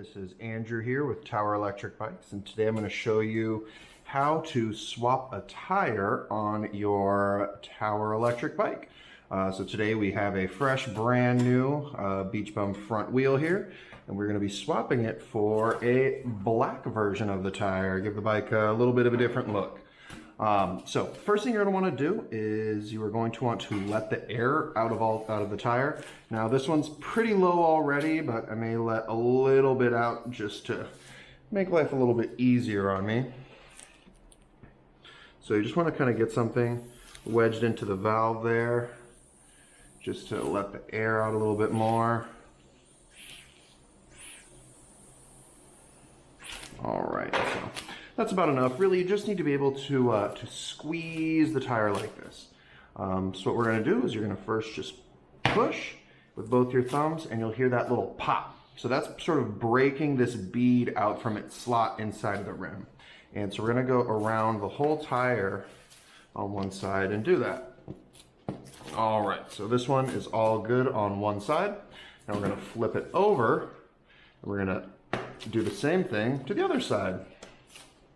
This is Andrew here with Tower Electric Bikes, and today I'm going to show you how to swap a tire on your Tower Electric bike. So today we have a fresh brand new Beach Babe front wheel here, and we're going to be swapping it for a black version of the tire, give the bike a little bit of a different look. So first thing you're going to want to do is you are going to want to let the air out of the tire. Now this one's pretty low already, but I may let a little bit out just to make life a little bit easier on me. So you just want to kind of get something wedged into the valve there, just to let the air out a little bit more. All right, so that's about enough. Really, you just need to be able to squeeze the tire like this. So what we're going to do is you're going to first just push with both your thumbs, and you'll hear that little pop. So that's sort of breaking this bead out from its slot inside of the rim. And so we're going to go around the whole tire on one side and do that. All right, so this one is all good on one side. Now we're going to flip it over, and we're going to do the same thing to the other side.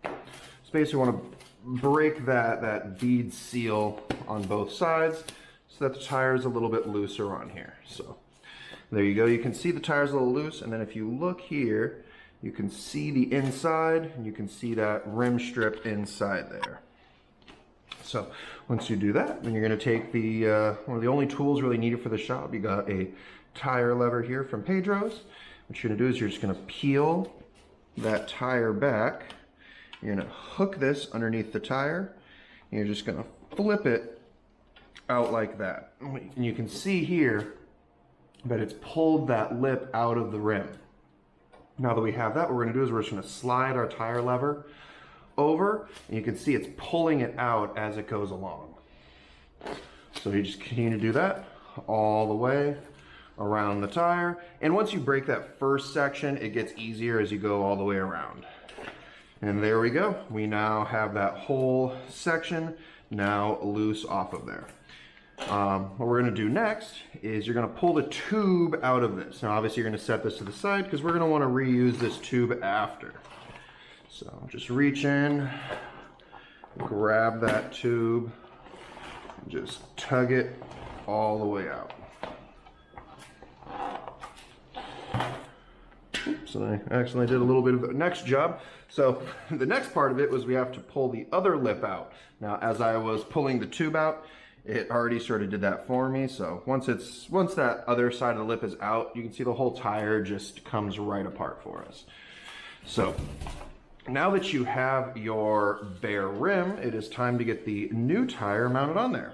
So basically we want to break that bead seal on both sides so that the tire is a little bit looser on here. So there you go. You can see the tire's a little loose, and then if you look here, you can see the inside, and you can see that rim strip inside there. So once you do that, then you're going to take one of the only tools really needed for the shop. You got a tire lever here from Pedro's. What you're going to do is you're just going to peel that tire back. You're going to hook this underneath the tire, and you're just going to flip it out like that. And you can see here that it's pulled that lip out of the rim. Now that we have that, what we're going to do is we're just going to slide our tire lever over, and you can see it's pulling it out as it goes along. So you just continue to do that all the way around the tire, and once you break that first section, it gets easier as you go all the way around. And there we go. We now have that whole section now loose off of there. What we're going to do next is you're going to pull the tube out of this. Now obviously you're going to set this to the side because we're going to want to reuse this tube after. So just reach in, grab that tube, and just tug it all the way out. Oops, I accidentally did a little bit of the next job. So the next part of it was we have to pull the other lip out. Now as I was pulling the tube out, it already sort of did that for me. So once that other side of the lip is out, you can see the whole tire just comes right apart for us. So now that you have your bare rim, it is time to get the new tire mounted on there.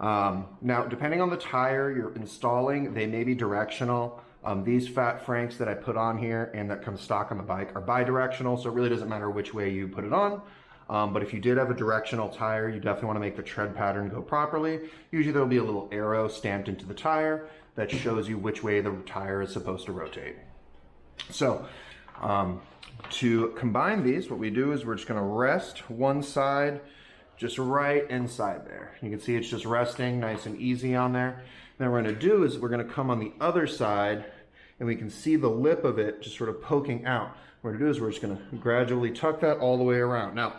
Now, depending on the tire you're installing, they may be directional. These fat franks that I put on here and that come stock on the bike are bi-directional, so it really doesn't matter which way you put it on. But if you did have a directional tire, you definitely want to make the tread pattern go properly. Usually there'll be a little arrow stamped into the tire that shows you which way the tire is supposed to rotate. So to combine these, what we do is we're just going to rest one side just right inside there. You can see it's just resting nice and easy on there. Then what we're going to do is we're going to come on the other side, and we can see the lip of it just sort of poking out. What we're going to do is we're just going to gradually tuck that all the way around. Now,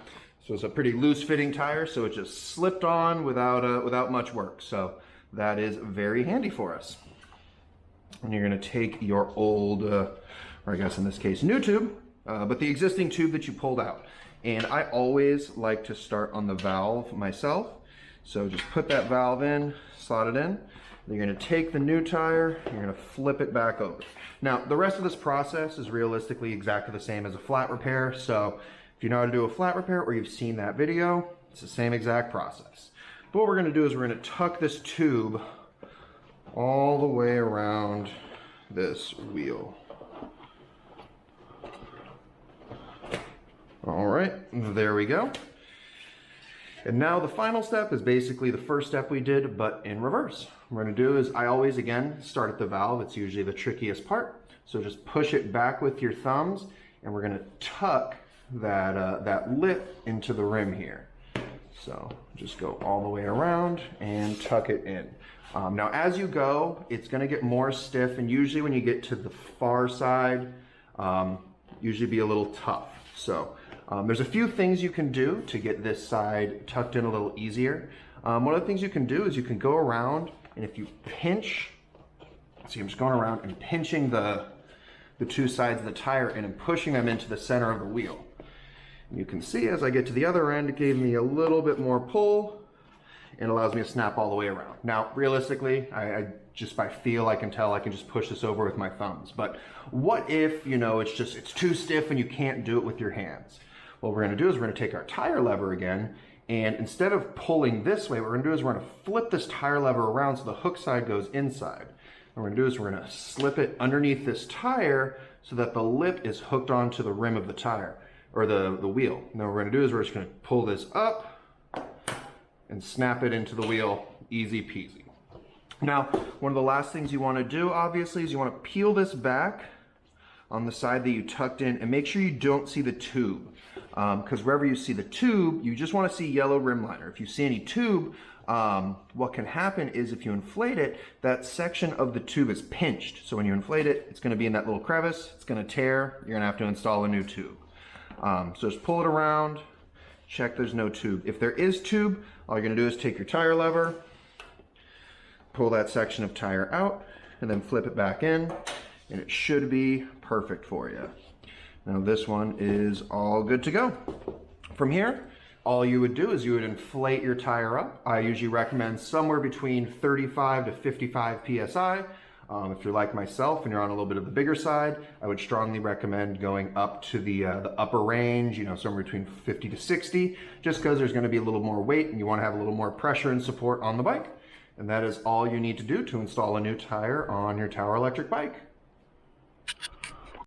so it's a pretty loose fitting tire, so it just slipped on without much work. So that is very handy for us. And you're going to take your old, or I guess in this case, new tube, but the existing tube that you pulled out. And I always like to start on the valve myself. So just put that valve in, slot it in. You're going to take the new tire, you're going to flip it back over. Now, the rest of this process is realistically exactly the same as a flat repair. So if you know how to do a flat repair or you've seen that video, it's the same exact process. But what we're going to do is we're going to tuck this tube all the way around this wheel. All right, there we go. And now the final step is basically the first step we did, but in reverse. What we're going to do is I always, again, start at the valve. It's usually the trickiest part. So just push it back with your thumbs, and we're going to tuck that lip into the rim here. So just go all the way around and tuck it in. Now as you go, it's going to get more stiff, and usually when you get to the far side, usually be a little tough. So there's a few things you can do to get this side tucked in a little easier. One of the things you can do is you can go around, and if you pinch, see, I'm just going around and pinching the two sides of the tire and I'm pushing them into the center of the wheel. And you can see as I get to the other end, it gave me a little bit more pull and allows me to snap all the way around. Now, realistically, I just by feel, I can tell I can just push this over with my thumbs. But what if, you know, it's too stiff and you can't do it with your hands? What we're gonna do is we're gonna take our tire lever again, and instead of pulling this way, what we're gonna do is we're gonna flip this tire lever around so the hook side goes inside. What we're gonna do is we're gonna slip it underneath this tire so that the lip is hooked onto the rim of the tire, or the wheel. Now what we're gonna do is we're just gonna pull this up and snap it into the wheel, easy peasy. Now, one of the last things you wanna do, obviously, is you wanna peel this back on the side that you tucked in and make sure you don't see the tube. Because wherever you see the tube, you just wanna see yellow rim liner. If you see any tube, what can happen is if you inflate it, that section of the tube is pinched. So when you inflate it, it's gonna be in that little crevice, it's gonna tear, you're gonna have to install a new tube. So just pull it around, check there's no tube. If there is tube, all you're gonna do is take your tire lever, pull that section of tire out, and then flip it back in, and it should be perfect for you. Now this one is all good to go. From here, all you would do is you would inflate your tire up. I usually recommend somewhere between 35 to 55 PSI. If you're like myself and you're on a little bit of the bigger side, I would strongly recommend going up to the upper range, you know, somewhere between 50 to 60, just because there's gonna be a little more weight and you wanna have a little more pressure and support on the bike. And that is all you need to do to install a new tire on your Tower Electric bike.